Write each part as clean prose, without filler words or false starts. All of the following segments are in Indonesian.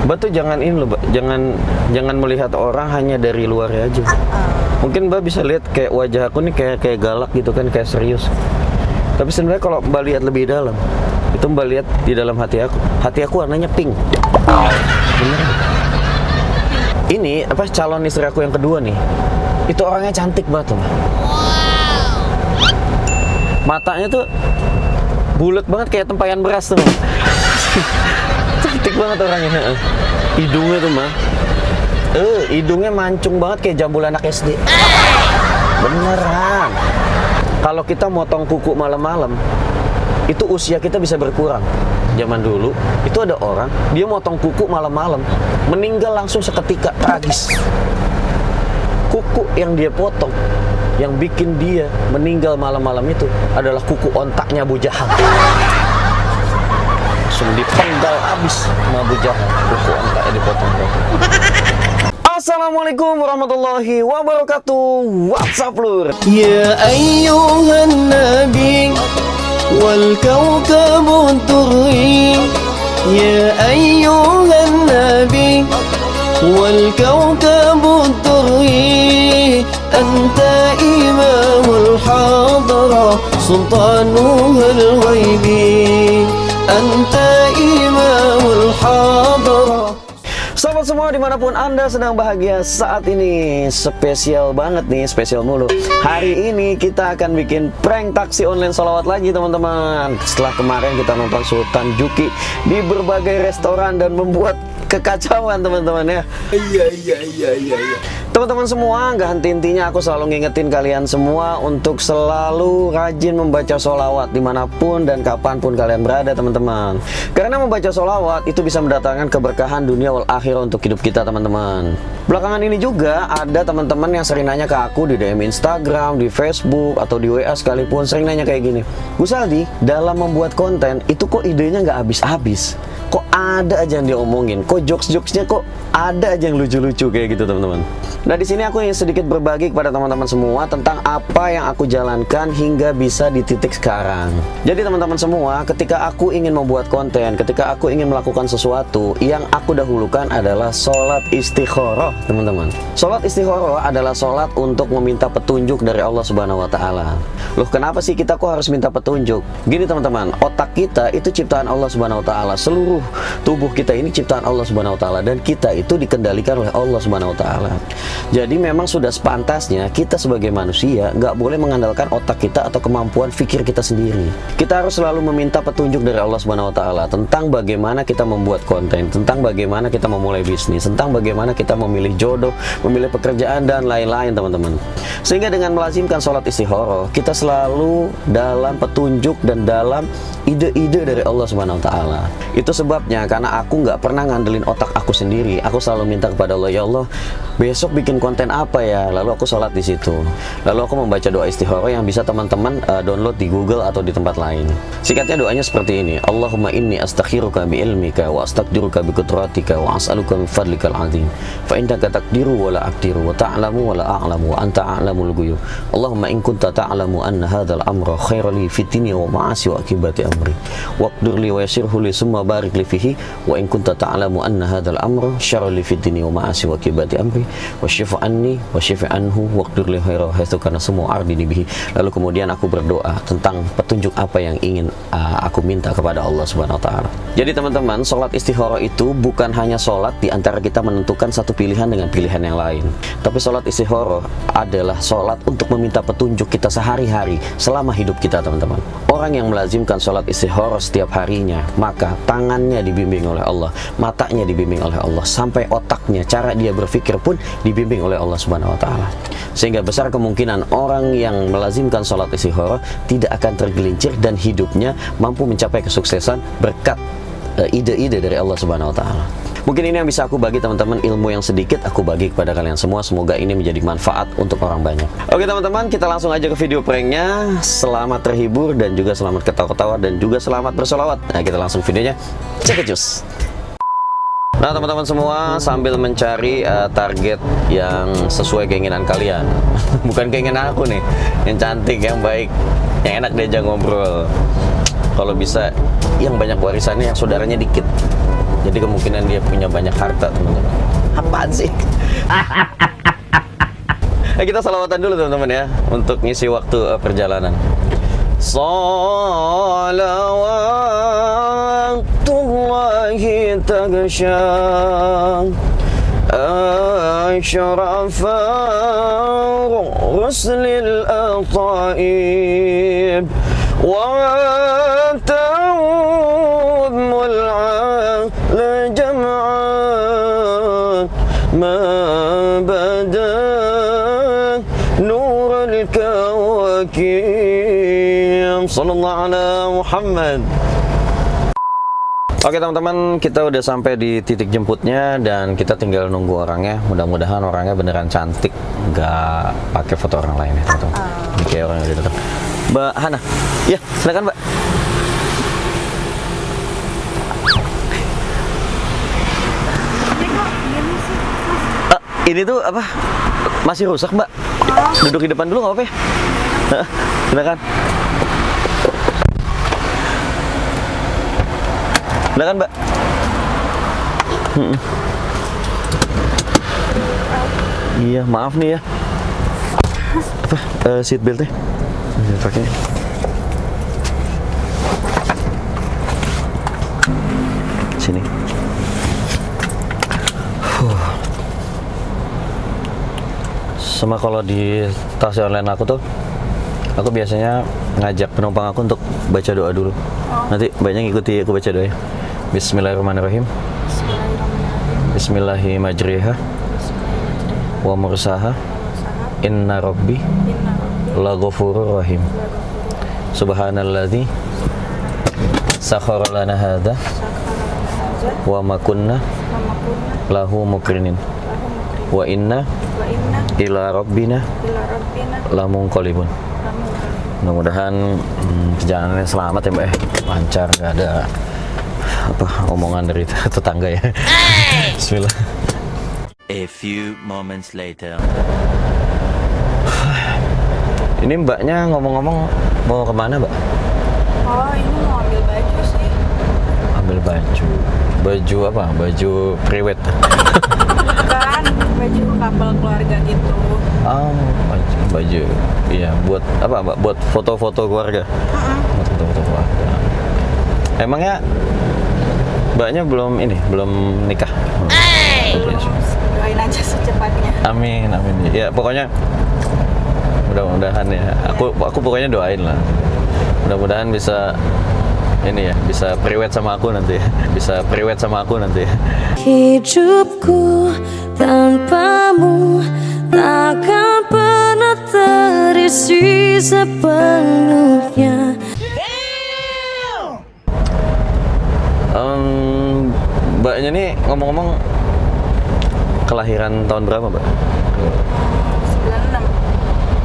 Mbak tuh jangan ini loh, Mbak. Jangan melihat orang hanya dari luar aja. Mungkin Mbak bisa lihat kayak wajah aku nih kayak galak gitu kan, kayak serius. Tapi sebenarnya kalau Mbak lihat lebih dalam, itu Mbak lihat di dalam hati aku. Hati aku warnanya pink. Beneran. Ini apa calon istri aku yang kedua nih. Itu orangnya cantik banget loh. Matanya tuh bulat banget kayak tempayan beras tuh. Cantik banget orangnya. Hidungnya tuh mah. Hidungnya mancung banget kayak jambul anak SD. Beneran. Kalau kita motong kuku malam-malam, itu usia kita bisa berkurang. Zaman dulu, itu ada orang, dia motong kuku malam-malam, meninggal langsung seketika, tragis. Kuku yang dia potong, yang bikin dia meninggal malam-malam itu adalah kuku ontaknya Abu Jahal. Langsung dipenggal habis sama Abu Jahal, kuku ontaknya dipotong-potong. Assalamualaikum warahmatullahi wabarakatuh. What's up lur? Ya ayyuhan nabi wal kawkabu turri. Ya ayyuhan nabi wal kawkabu turri. Anta imamul hadra sultanuhul ghaibi. Anta imamul hadra. Sahabat semua dimanapun Anda sedang bahagia saat ini, spesial banget nih, spesial mulu. Hari ini kita akan bikin prank taksi online sholawat lagi teman-teman. Setelah kemarin kita nonton Sultan Juki di berbagai restoran dan membuat kekacauan teman-teman ya. Iya. Teman-teman semua, nggak henti-hentinya aku selalu ngingetin kalian semua untuk selalu rajin membaca sholawat dimanapun dan kapanpun kalian berada teman-teman. Karena membaca sholawat itu bisa mendatangkan keberkahan dunia wal akhirah untuk hidup kita teman-teman. Belakangan ini juga ada teman-teman yang sering nanya ke aku di DM Instagram, di Facebook, atau di WA sekalipun, sering nanya kayak gini, Gus Aldi, dalam membuat konten itu kok idenya nggak habis-habis? Kok ada aja yang diomongin? Kok jokes-jokesnya kok ada aja yang lucu-lucu kayak gitu teman-teman? Nah di sini aku ingin sedikit berbagi kepada teman-teman semua tentang apa yang aku jalankan hingga bisa di titik sekarang. Jadi teman-teman semua, ketika aku ingin membuat konten, ketika aku ingin melakukan sesuatu, yang aku dahulukan adalah sholat istikharah teman-teman. Sholat istikharah adalah sholat untuk meminta petunjuk dari Allah Subhanahu Wa Taala. Loh kenapa sih kita kok harus minta petunjuk? Gini teman-teman, otak kita itu ciptaan Allah Subhanahu Wa Taala. Seluruh tubuh kita ini ciptaan Allah Subhanahu Wa Taala dan kita itu dikendalikan oleh Allah Subhanahu Wa Taala. Jadi memang sudah sepantasnya kita sebagai manusia nggak boleh mengandalkan otak kita atau kemampuan fikir kita sendiri. Kita harus selalu meminta petunjuk dari Allah Subhanahu Wa Taala tentang bagaimana kita membuat konten, tentang bagaimana kita memulai bisnis, tentang bagaimana kita memilih jodoh, memilih pekerjaan dan lain-lain teman-teman. Sehingga dengan melazimkan sholat istikharah, kita selalu dalam petunjuk dan dalam ide-ide dari Allah Subhanahu Wa Taala. Itu sebabnya karena aku nggak pernah ngandelin otak aku sendiri. Aku selalu minta kepada Allah, ya Allah, besok bikin konten apa ya? Lalu aku sholat di situ. Lalu aku membaca doa istikharah yang bisa teman-teman download di Google atau di tempat lain. Singkatnya doanya seperti ini. Allahumma inni astakhiruka bi ilmika wa astaqdiruka bi qudratika wa as'aluka min fadlikal azim. Fa innaka taqdiru wa la aqdiru wa ta'lamu wa la a'lamu wa anta a'lamul ghuyub. Allahumma in kunta ta'lamu anna hadzal amra khairan li fid dunya wa ma'asi wa akibati amri. Waqdir li wa yassirhu li summa barik li fihi wa in kunta ta'lamu anna hadzal amra syarran li fid dunya wa ma'asi wa akibati amri. Wasyifu anni wasyifu anhu waqdir li khaira haitsu kana semua ardi bihi. Lalu kemudian aku berdoa tentang petunjuk apa yang ingin aku minta kepada Allah Subhanahu Wa Taala. Jadi teman-teman, sholat istikharah itu bukan hanya sholat di antara kita menentukan satu pilihan dengan pilihan yang lain. Tapi sholat istikharah adalah sholat untuk meminta petunjuk kita sehari-hari selama hidup kita teman-teman. Orang yang melazimkan sholat istikharah setiap harinya, maka tangannya dibimbing oleh Allah, matanya dibimbing oleh Allah, sampai otaknya, cara dia berpikir pun dibimbing oleh Allah Subhanahu Wa Taala. Sehingga besar kemungkinan orang yang melazimkan sholat istikharah tidak akan tergelincir dan hidupnya mampu mencapai kesuksesan berkat ide-ide dari Allah Subhanahu Wa Taala. Mungkin ini yang bisa aku bagi teman-teman, ilmu yang sedikit aku bagi kepada kalian semua. Semoga ini menjadi manfaat untuk orang banyak. Oke teman-teman, kita langsung aja ke video pranknya. Selamat terhibur dan juga selamat ketawa-ketawa dan juga selamat bersolawat. Nah kita langsung videonya, check it just. Nah teman-teman semua, sambil mencari target yang sesuai keinginan kalian. Bukan keinginan aku nih, yang cantik, yang baik, yang enak diajak ngobrol. Kalau bisa yang banyak warisannya, yang saudaranya dikit. Jadi kemungkinan dia punya banyak harta, teman-teman. Apaan sih? Kita salawatan dulu teman-teman ya, untuk ngisi waktu perjalanan. Salawatullahi tagsha ashrafa ruslil ataib wa ta'umul ala jam'at ma bada nurul kawakim sallallahu ala Muhammad. Oke teman-teman, kita udah sampai di titik jemputnya dan kita tinggal nunggu orangnya. Mudah-mudahan orangnya beneran cantik, nggak pakai foto orang lain ya teman-teman. Ini kayak orang yang udah datang. Mbak Hana, ya silakan Mbak. Ini tuh apa? Masih rusak Mbak? Duduk di depan dulu nggak apa-apa ya? Silakan. Silakan Mbak. Iya, maaf nih ya. Apa? Seat beltnya? Pakai. Sini. Sama kalau di taksi online aku tuh, aku biasanya ngajak penumpang aku untuk baca doa dulu. Nanti banyak ngikuti aku baca doa ya. Bismillahirrahmanirrahim. Bismillahirrahmanirrahim. Wa mursaha. Inna rabbi laghafurur rahim. Subhanalladzi sakhkhara lana hadza wa ma kunna lahu muqrinin. Wa inna ila rabbina lamunqalibun. Mudah-mudahan perjalanannya selamat ya Mbak, lancar, nggak ada apa omongan dari tetangga ya. Bismillah. A few moments later. Ini Mbaknya ngomong-ngomong mau kemana Mbak? Oh, ini mau ambil baju sih. Ambil baju. Baju apa? Baju priwet. Kan baju kapal keluarga gitu. Oh, baju. Iya, buat apa Mbak? Buat foto-foto keluarga. Buat foto-foto keluarga. Emangnya Mbaknya belum nikah? Doain aja secepatnya. Amin, amin. Ya, pokoknya mudah-mudahan ya. Aku pokoknya doain lah. Mudah-mudahan bisa ini ya, bisa priwet sama aku nanti. Bisa priwet sama aku nanti. Hidupku tanpamu takkan pernah terisi sepenuhnya. Mbaknya nih ngomong-ngomong kelahiran tahun berapa Mbak?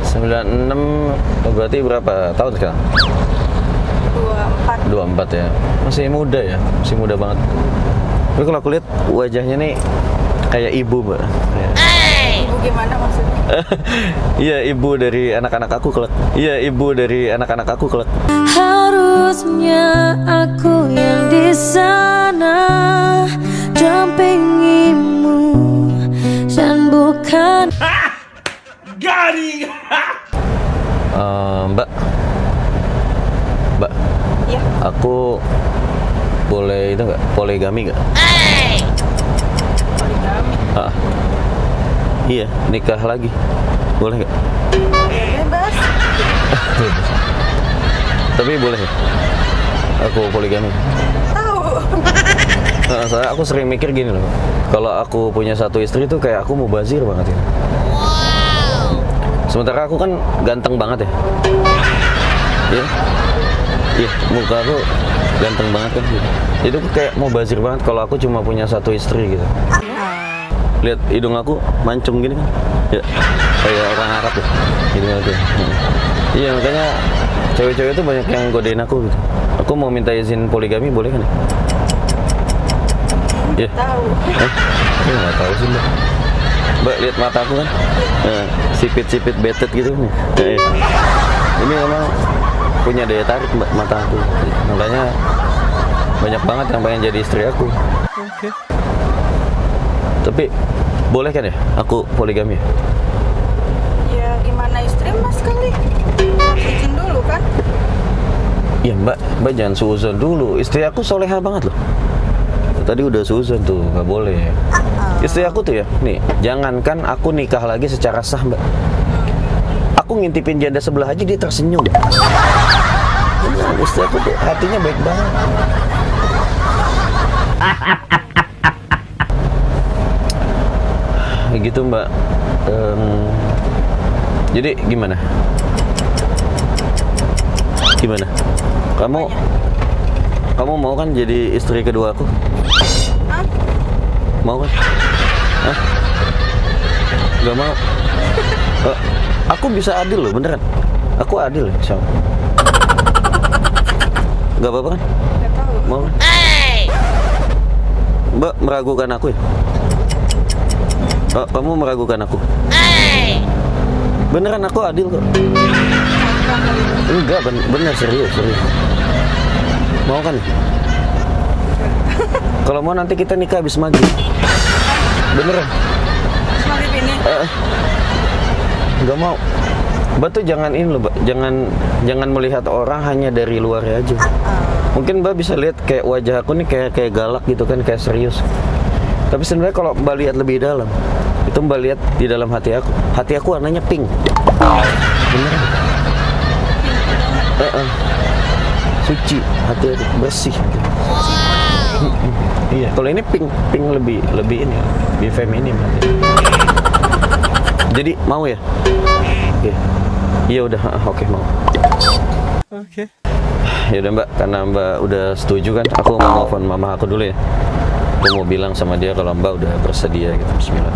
96. 96 berarti berapa tahun sekarang? 24. 24 ya. Masih muda ya, masih muda banget. Tapi kalau aku lihat wajahnya nih kayak ibu Mbak. Ya. Ibu gimana maksudnya? Iya, ibu dari anak-anak aku kelak. Iya, ibu dari anak-anak aku kelak. Harusnya aku yang di sana dampingimu dan bukan Mbak. Mbak. Iya. Aku boleh itu nggak? Poligami nggak? Poligami. Iya, nikah lagi. Boleh nggak? Bebas. Tapi boleh ya? Aku poligami. Tahu. Soalnya aku sering mikir gini loh. Kalau aku punya satu istri tuh kayak aku mubazir banget ya. Sementara aku kan ganteng banget ya. Iya. Iya, muka aku ganteng banget kan gitu. Itu kayak mubazir banget kalau aku cuma punya satu istri gitu. Lihat hidung aku mancung gini kan. Ya. Kayak orang Arab ya. Hidung aku. Iya, makanya cewek-cewek itu banyak yang godain aku gitu. Aku mau minta izin poligami boleh kan? Iya. Tahu. Aku nggak tahu sih Mbak. Mbak lihat mata aku kan, sipit-sipit betet gitu nih. Ini memang punya daya tarik Mbak mata aku. Makanya banyak banget yang pengen jadi istri aku. Tapi boleh kan ya aku poligami? Ya gimana istri mas kali? Izin dulu kan? Ya mbak jangan suuzon dulu. Istri aku soleha banget loh. Tadi udah suuzon tuh, nggak boleh. Istri aku tuh ya, nih, jangankan aku nikah lagi secara sah mbak. Aku ngintipin janda sebelah aja dia tersenyum. Beneran, istri aku tuh hatinya baik banget. Gitu mbak. Jadi gimana? Gimana? Kamu mau kan jadi istri kedua aku? Hah? Mau kan? Hah? Gak mau? Aku bisa adil loh, beneran. Aku adil ya, insya Allah. Gak apa-apa kan? Gak tahu. Mau kan? Mbak meragukan aku ya? Kamu meragukan aku? Beneran aku adil kok. Enggak, bener serius. Mau kan? Kalau mau nanti kita nikah habis maghrib. Beneran? Maghrib ini? Enggak mau. Mbak tuh jangan ini loh, Mbak. Jangan melihat orang hanya dari luarnya aja. Mungkin Mbak bisa lihat kayak wajah aku nih kayak galak gitu kan, kayak serius. Tapi sebenarnya kalau Mbak lihat lebih dalam, itu Mbak lihat di dalam hati aku. Hati aku warnanya pink. Beneran? Suci, hati aku bersih. Iya, kalau ini pink lebih ini, lebih feminim. Jadi mau ya? Iya udah, oke mau. Oke. Ya udah Mbak, karena Mbak udah setuju kan, aku mau telepon mama aku dulu ya. Aku mau bilang sama dia kalau Mbak udah bersedia gitu. Bismillah.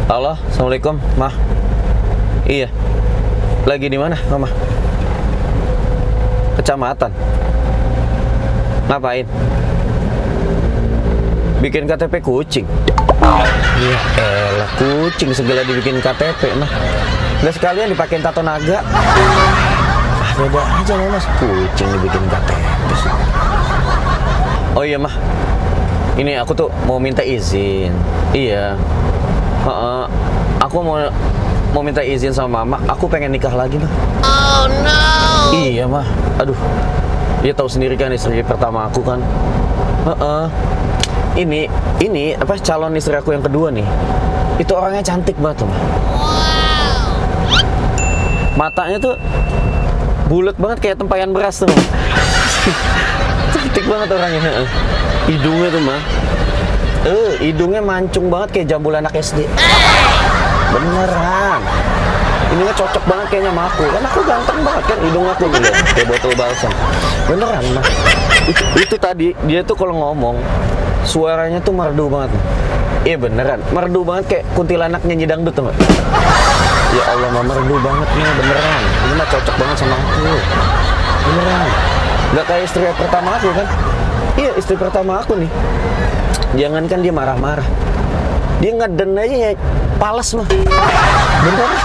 Halo, assalamualaikum, Mah. Iya. Lagi di mana, Mama? Kecamatan. Ngapain? Bikin KTP kucing. Ya elah, kucing segala dibikin KTP, Mah. Nggak sekalian dipakein tato naga. Beda aja Mas, kucing dibikin KTP sih. Oh iya Mah, ini aku tuh mau minta izin. Iya. Aku mau minta izin sama Mama. Aku pengen nikah lagi Mah. Oh no. Iya Mah. Aduh. Dia tahu sendiri kan istri pertama aku kan. Ini apa calon istri aku yang kedua nih. Itu orangnya cantik banget Mah. Matanya tuh bulat banget kayak tempayan beras tuh. Cantik banget orangnya. Hidungnya tuh Mah. Hidungnya mancung banget kayak jambul anak SD. Beneran. Ininya cocok banget kayaknya sama aku. Kan aku ganteng banget kan hidung aku gitu. Kayak botol balsam. Beneran Mah. Itu tadi dia tuh kalau ngomong suaranya tuh merdu banget. Iya beneran. Merdu banget kayak kuntilanak nyanyi dangdut tuh Mah. Ya Allah Mah, merdu banget nih beneran. Ini mah cocok banget sama aku. Beneran. Gak kayak istri pertama aku kan. Iya istri pertama aku nih. Jangankan dia marah-marah, dia ngeden aja ya pales Mah. Beneran.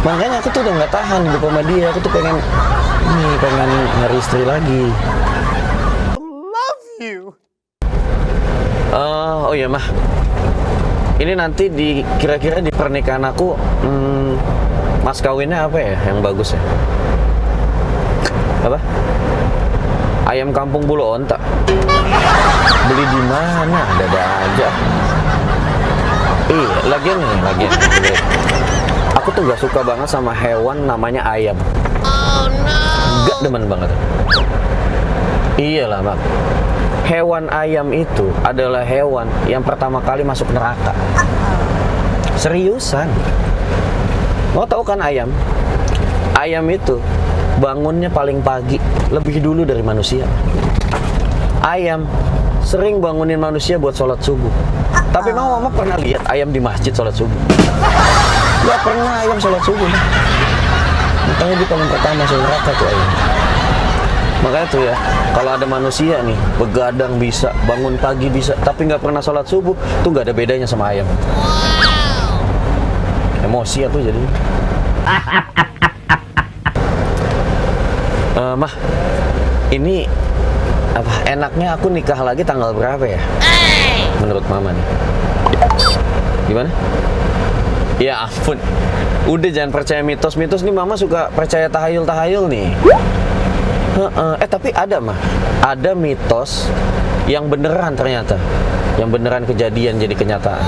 Makanya aku tuh udah gak tahan hidup sama dia. Aku tuh pengen nyari istri lagi. Love you. Oh iya Mah, ini nanti kira-kira di pernikahan aku mas kawinnya apa ya yang bagus ya? Apa? Ayam kampung bulu onta. Beli di mana? Ada aja. Lagian. Aku tuh gak suka banget sama hewan namanya ayam. Oh no. Gak demen banget. Iyalah Mak. Hewan ayam itu adalah hewan yang pertama kali masuk neraka. Seriusan. Mau tahu kan ayam? Ayam itu bangunnya paling pagi, lebih dulu dari manusia. Ayam sering bangunin manusia buat sholat subuh. Tapi Mama pernah lihat ayam di masjid sholat subuh? Gak pernah ayam sholat subuh. Makanya dia paling pertama masuk neraka tuh ayam. Makanya tuh ya, kalau ada manusia nih, begadang bisa, bangun pagi bisa, tapi nggak pernah sholat subuh, tuh nggak ada bedanya sama ayam. Emosi aku jadi. Mah, ini apa enaknya aku nikah lagi tanggal berapa ya? Menurut mama nih. Gimana? Ya ampun. Udah jangan percaya mitos-mitos nih, mama suka percaya tahayul-tahayul nih. Tapi ada mah. Ada mitos yang beneran ternyata. Yang beneran kejadian jadi kenyataan.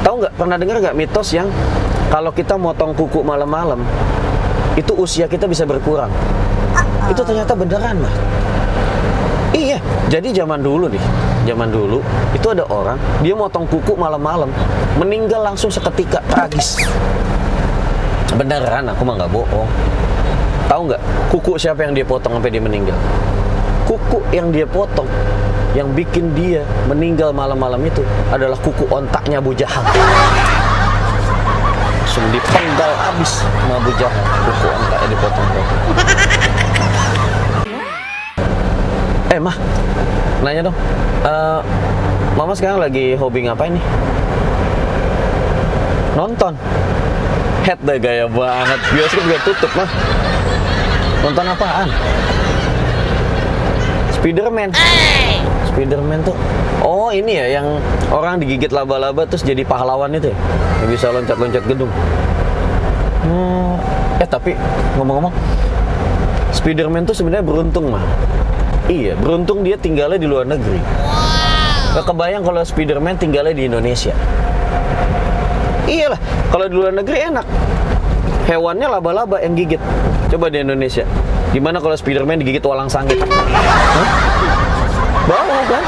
Tahu nggak? Pernah dengar nggak mitos yang kalau kita motong kuku malam-malam itu usia kita bisa berkurang? Itu ternyata beneran mah. Iya, jadi zaman dulu itu ada orang dia motong kuku malam-malam, meninggal langsung seketika, tragis. Beneran, aku mah nggak bohong. Tahu nggak kuku siapa yang dia potong sampai dia meninggal? Kuku yang dia potong, yang bikin dia meninggal malam-malam itu adalah kuku ontaknya Abu Jahal. Langsung dipenggal abis sama Abu Jahal, kuku ontaknya dipotong-potong. Mah, nanya dong, mama sekarang lagi hobi ngapain nih? Nonton. Head dah, gaya banget. Bioskop juga tutup mah. Nonton apaan? Spiderman. Spiderman tuh, oh ini ya yang orang digigit laba-laba terus jadi pahlawan itu ya, yang bisa loncat-loncat gedung. Tapi ngomong-ngomong, Spiderman tuh sebenarnya beruntung mah. Iya, beruntung dia tinggalnya di luar negeri. Gak kebayang kalau Spiderman tinggalnya di Indonesia. Iyalah, kalau di luar negeri enak. Hewannya laba-laba yang gigit. Coba di Indonesia, gimana kalau Spiderman digigit walang sangit? Bau kan?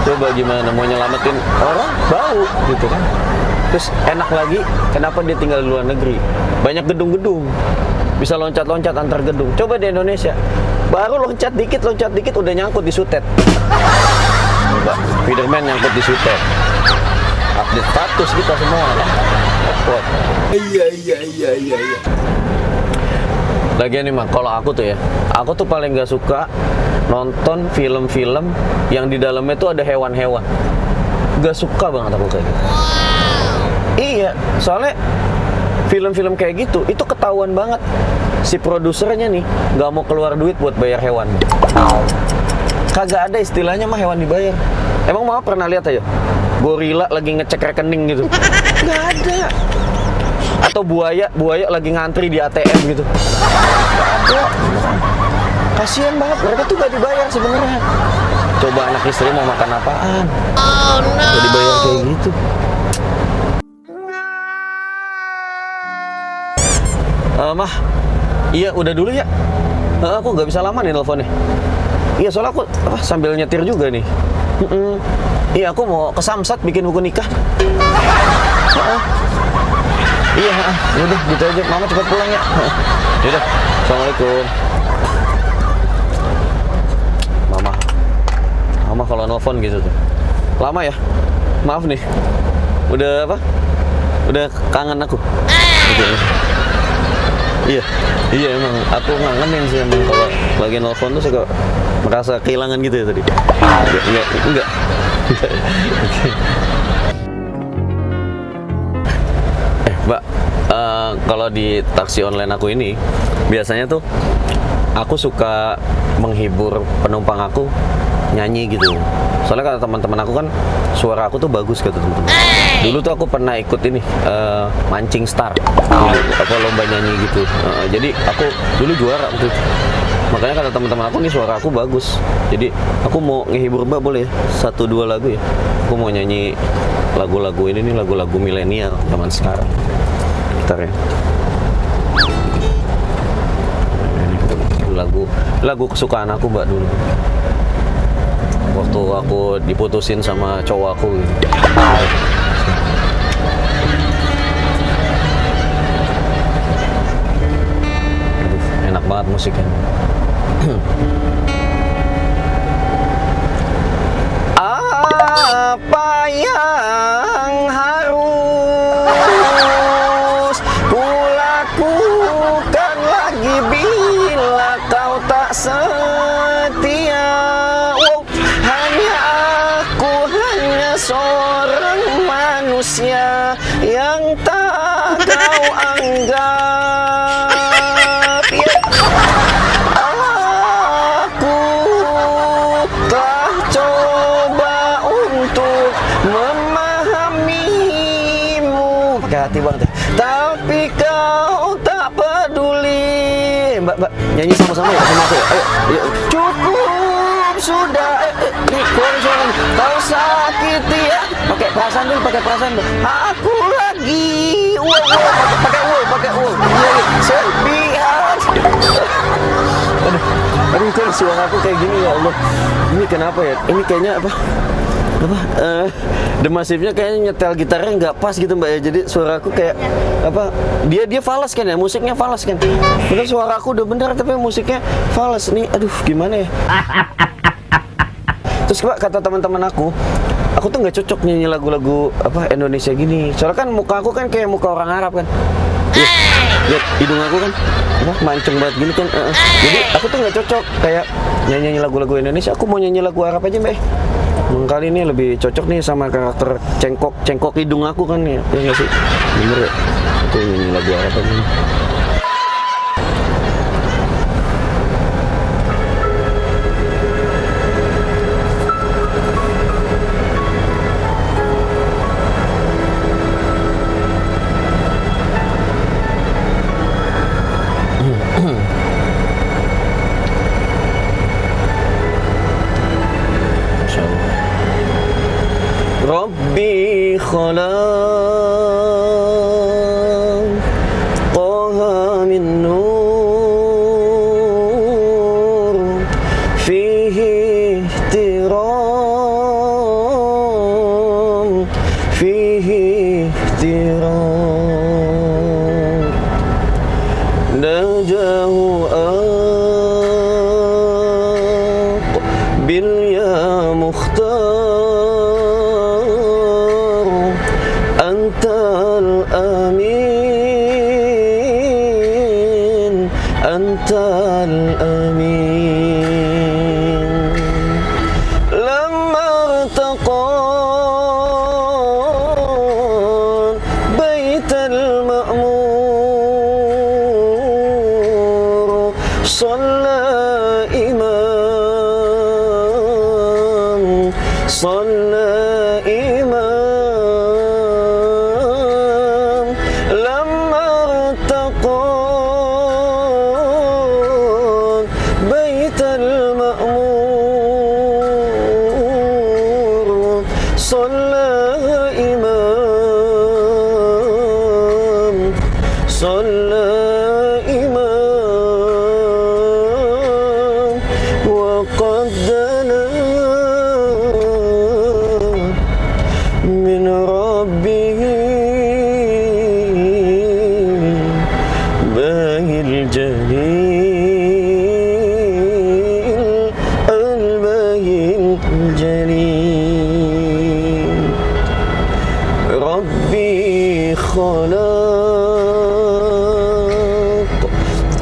Coba gimana mau nyelamatin orang? Bau gitu kan. Terus enak lagi, kenapa dia tinggal di luar negeri? Banyak gedung-gedung, bisa loncat-loncat antar gedung. Coba di Indonesia, baru loncat dikit udah nyangkut di sutet. Coba, Spiderman nyangkut di sutet. Update status kita semua kan. Repot. Iya. Lagian nih mah, kalau aku tuh ya, aku tuh paling gak suka nonton film-film yang di dalamnya tuh ada hewan-hewan. Gak suka banget aku kayak gitu. Iya, soalnya film-film kayak gitu, itu ketahuan banget si produsernya nih gak mau keluar duit buat bayar hewan. Kagak ada istilahnya mah hewan dibayar. Emang mama pernah lihat aja gorila lagi ngecek rekening gitu? Gak ada. Atau buaya lagi ngantri di ATM gitu? Gak ada. Kasian banget, mereka tuh gak dibayar sebenarnya. Coba anak istri mau makan apaan? Oh no. Gak dibayar kayak gitu. Mah, iya udah dulu ya. Aku nggak bisa lama nih nelfonnya. Iya soalnya aku sambil nyetir juga nih. Iya aku mau ke Samsat bikin buku nikah. Iya, udah gitu aja. Mama cepat pulang ya. Yaudah, assalamualaikum. Mama kalau nelfon gitu tuh lama ya. Maaf nih. Udah apa? Udah kangen aku. Iya emang aku ngangenin sih emang kalau lagi nelfon tuh suka merasa kehilangan gitu ya tadi. Enggak. Mbak, kalau di taksi online aku ini biasanya tuh aku suka menghibur penumpang aku nyanyi gitu. Soalnya kata teman-teman aku kan suara aku tuh bagus kata teman-teman. Dulu tuh aku pernah ikut ini mancing star, apa lomba nyanyi gitu. Jadi aku dulu juara waktu itu. Makanya kata teman-teman aku nih suara aku bagus. Jadi aku mau ngehibur Mbak boleh ya? 1-2 lagu ya. Aku mau nyanyi lagu-lagu ini nih, lagu-lagu milenial zaman sekarang. Bentar ya. Lagu kesukaan aku Mbak dulu. Waktu aku diputusin sama cowok aku gitu. Enak banget musiknya. Apa yang harus kulakukan lagi bila kau tak setia? Hanya seorang manusia yang tak kau anggap. hati banget ya. Tapi kau tak peduli. Mbak, nyanyi sama-sama ya sama aku ya. Ayo. Cukup sudah. Keluarin suaranya. Kau sakiti ya. Pakai perasaan dulu. Aku lagi. Pakai wow. Sepihak. Aduh, kan suara aku kayak gini ya Allah. Ini kenapa ya? Ini kayaknya apa? The Massive-nya kayaknya nyetel gitarnya nggak pas gitu Mbak ya. Jadi suara aku kayak apa? Dia falas kan ya, musiknya falas kan. Bener suara aku udah bener tapi musiknya falas nih. Aduh, gimana ya? Terus Mbak, kata teman-teman aku tuh nggak cocok nyanyi lagu-lagu apa Indonesia gini. Soalnya kan muka aku kan kayak muka orang Arab kan. Lihat hidung aku kan mancung banget gini kan. Jadi aku tuh nggak cocok kayak nyanyi lagu-lagu Indonesia. Aku mau nyanyi lagu Arab aja Mbak. Kali ini lebih cocok nih sama karakter cengkok hidung aku kan ya. Ya nggak sih? Bener ya? Aku nyanyi lagu Arab aja. ربي خلقها من نور فيه احترام نجاه أقبل يا مختار أنت الأمين أنت الأمين لما ارتقى بيت المأمور صلى إمام لما ارتقى بيت المأمور صلى إمام وقد دنا من ربه باهي الجليل الباهي الجليل ربي خلق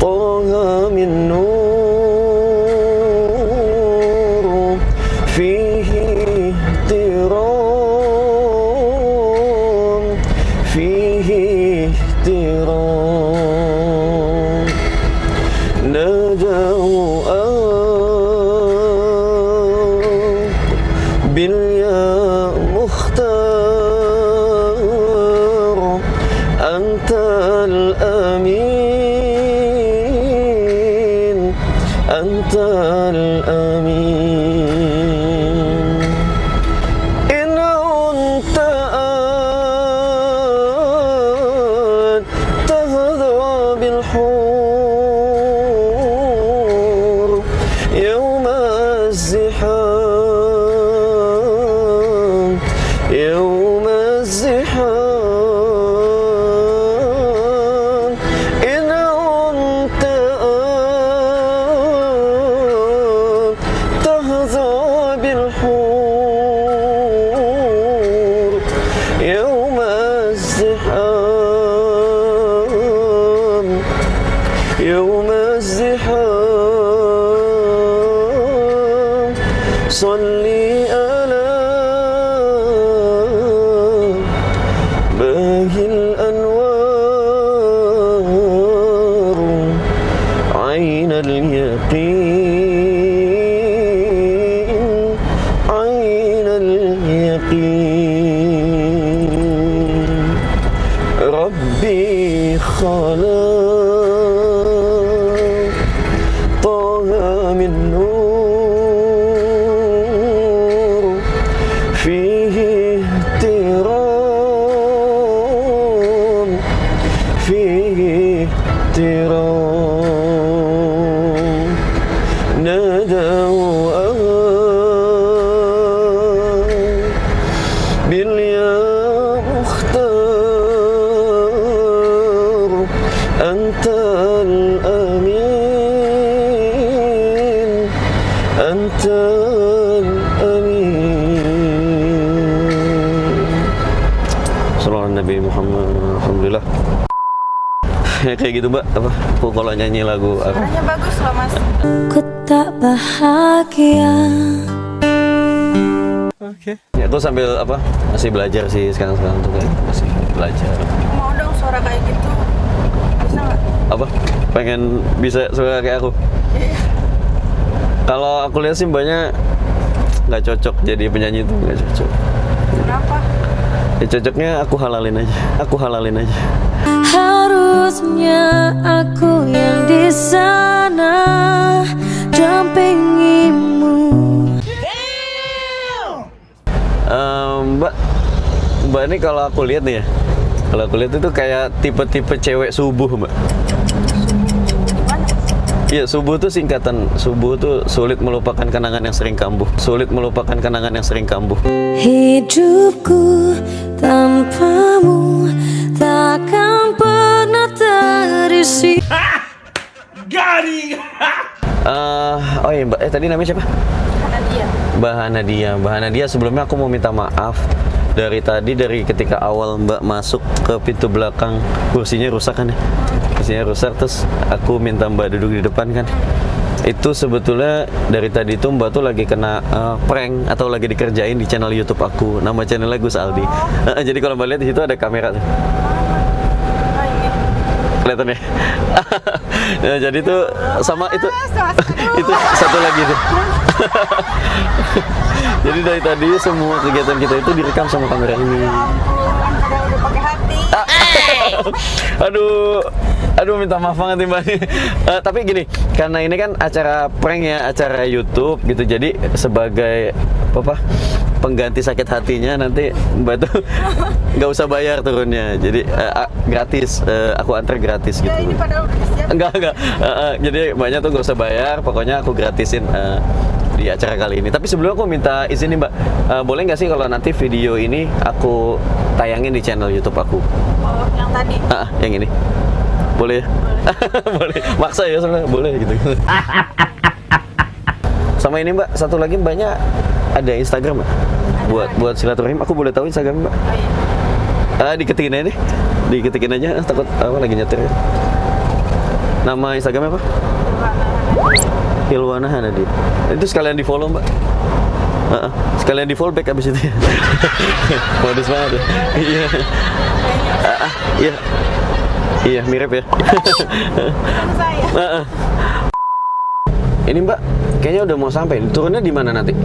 طه من نور فيه احترام ناداه أقبل يا مختار أنت الأمين أنت الأمين إن كنت أن تهذى بالحور يوم الزحام إن كنت تهذى بالحور يوم الزحام صلي على باهي الأنوار عين اليقين طه من نور فيه احترام فيه احترام نادوا باليا مختار أنت الأمين أنت الأمين صلى الله على Nabi Muhammad. Alhamdulillah. Kayak gitu mbak, apa? Aku kalau nyanyi lagu apa? Suaranya bagus loh mas. Ku tak bahagia. Ya, aku sambil apa? Masih belajar sih sekarang tuh kayak masih belajar. Mau dong suara kayak gitu. Bisa nggak? Apa? Pengen bisa suara kayak aku? Kalau aku lihat sih mbaknya nggak cocok jadi penyanyi itu, nggak cocok. Kenapa? Ya cocoknya aku halalin aja. Aku halalin aja. Harusnya aku yang di sana dampingimu. Mbak ini kalau aku lihat nih ya, kalau aku lihat itu kayak tipe-tipe cewek subuh mbak. Iya, subuh tuh singkatan. Subuh tuh sulit melupakan kenangan yang sering kambuh. Sulit melupakan kenangan yang sering kambuh. Hidupku tanpamu takkan pernah terisi. Oh iya mbak, tadi namanya siapa? Nadia. Mbak Hanadia. Mbak Hanadia, sebelumnya aku mau minta maaf dari ketika awal mbak masuk ke pintu belakang, kursinya rusak kan ya? Kursinya rusak, terus aku minta mbak duduk di depan kan. Itu sebetulnya dari tadi tuh mbak tuh lagi kena prank atau lagi dikerjain di channel YouTube aku. Nama channelnya Gus Aldi. Jadi kalau mbak lihat di situ ada kamera tuh. Oh ini. Kelihatan ya? Nah, jadi tuh sama itu itu satu lagi tuh. Jadi dari tadi semua kegiatan kita itu direkam sama kamera ini. Padahal udah pakai hati. Aduh minta maaf banget nih mbak. Tapi gini, karena ini kan acara prank ya, acara YouTube gitu. Jadi sebagai apa? Pengganti sakit hatinya nanti mbak tuh nggak usah bayar turunnya. Jadi gratis, aku antar gratis gitu. Ya ini padahal udah siap. Enggak. Jadi mbaknya tuh nggak usah bayar, pokoknya aku gratisin di acara kali ini. Tapi sebelum aku minta izin nih mbak, boleh nggak sih kalau nanti video ini aku tayangin di channel YouTube aku? Oh yang tadi. Yang ini. Boleh ya? Boleh. Maksa ya soalnya, boleh gitu. Sama ini mbak, satu lagi mbaknya ada Instagram mbak? Buat silaturahim, aku boleh tahu Instagram mbak? Oh iya. Diketikin aja deh. Diketikin aja, takut apa lagi nyetir ya. Nama Instagramnya apa? Hilwana Hanadia. Itu sekalian di follow mbak. Sekalian di follow back abis itu ya. Modus banget ya. Iya. Iya. Iya mirip ya. Saya. Ini mbak, kayaknya udah mau sampai. Turunnya di mana nanti? Di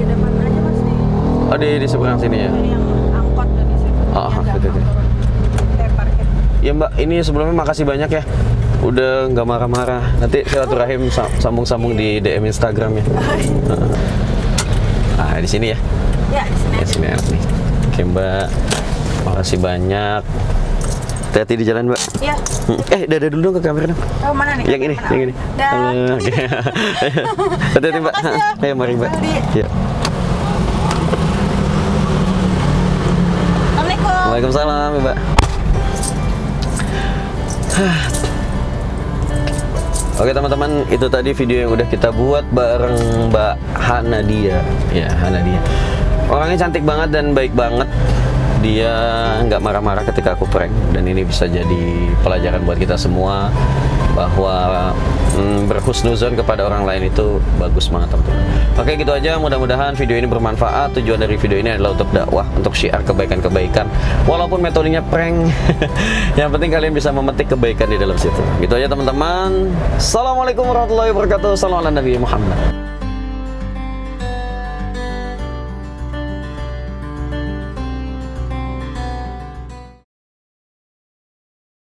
depan aja mas nih. Oh di seberang sini ya. Ini yang angkot dari situ. Gitu. Parkir. Ya mbak, ini sebelumnya makasih banyak ya. Udah nggak marah-marah. Nanti silaturahim sambung-sambung di DM Instagram ya. Di sini ya. Ya di sini. Di sini enak nih. Oke mbak, makasih banyak. Hati-hati di jalan mbak. Iya. Dadah dulu dong ke kamera dong. Oh mana nih? Yang ini, Mana? yang ini. Dah. Oke. Hati-hati mbak. makasih ya. Ayo mari mbak. Aldi. Ya. Assalamualaikum. Waalaikumsalam mbak. Oke teman-teman, itu tadi video yang udah kita buat bareng Mbak Hanadia. Ya, Hanadia. Orangnya cantik banget dan baik banget. Dia nggak marah-marah ketika aku prank, dan ini bisa jadi pelajaran buat kita semua bahwa berhusnuzon kepada orang lain itu bagus banget teman-teman. Oke gitu aja, mudah-mudahan video ini bermanfaat. Tujuan dari video ini adalah untuk dakwah, untuk syiar kebaikan-kebaikan walaupun metodenya prank. Yang penting kalian bisa memetik kebaikan di dalam situ. Gitu aja teman-teman. Assalamualaikum warahmatullahi wabarakatuh. Salam ala Nabi Muhammad.